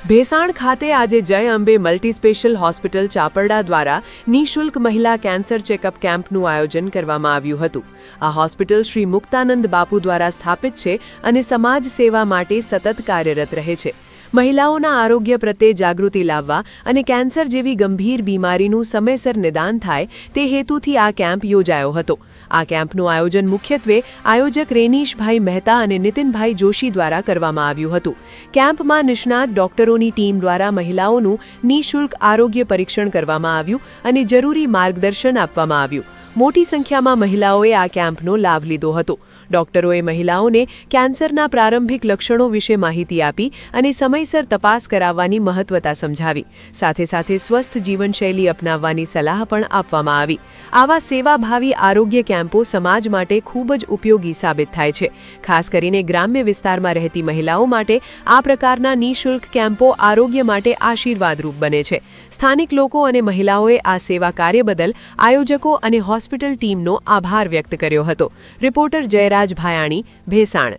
ભેસાણ ખાતે આજે જય અંબે મલ્ટી સ્પેશિયલ હોસ્પિટલ ચાપરડા દ્વારા નિઃશુલ્ક મહિલા કેન્સર ચેકઅપ કેમ્પનું આયોજન કરવામાં આવ્યું હતું। આ હોસ્પિટલ શ્રી મુક્તાનંદ બાપુ દ્વારા સ્થાપિત છે અને સમાજ સેવા માટે સતત કાર્યરત રહે છે। મહિલાઓના આરોગ્ય પ્રત્યે જાગૃતિ લાવવા અને કેન્સર જેવી ગંભીર બીમારીનું સમયસર નિદાન થાય તે હેતુથી આ કેમ્પ યોજાયો હતો। આ કેમ્પનું આયોજન મુખ્યત્વે આયોજક રેનીશભાઈ મહેતા અને નીતિનભાઈ જોશી દ્વારા કરવામાં આવ્યું હતું। કેમ્પમાં નિષ્ણાત ડોક્ટરોની ટીમ દ્વારા મહિલાઓનું નિઃશુલ્ક આરોગ્ય પરીક્ષણ કરવામાં આવ્યું અને જરૂરી માર્ગદર્શન આપવામાં આવ્યું। મોટી સંખ્યામાં મહિલાઓએ આ કેમ્પનો લાભ લીધો હતો। ડોક્ટરોએ મહિલાઓને કેન્સરના પ્રારંભિક લક્ષણો વિશે માહિતી આપી અને સમયસર તપાસ કરાવવાની મહત્વતા સમજાવી। સાથે સાથે સ્વસ્થ જીવનશૈલી અપનાવવાની સલાહ પણ આપવામાં આવી। આવા સેવાભાવી આરોગ્ય કેમ્પો સમાજ માટે ખૂબ જ ઉપયોગી સાબિત થાય છે। ખાસ કરીને ગ્રામ્ય વિસ્તારમાં રહેતી મહિલાઓ માટે આ પ્રકારના નિઃશુલ્ક કેમ્પો આરોગ્ય માટે આશીર્વાદરૂપ બને છે। સ્થાનિક લોકો અને મહિલાઓએ આ સેવા કાર્ય બદલ આયોજકો અને હોસ્પિટલ ટીમનો આભાર વ્યક્ત કર્યો હતો। રિપોર્ટર જયરાજ ભાયાણી, ભેસાણ।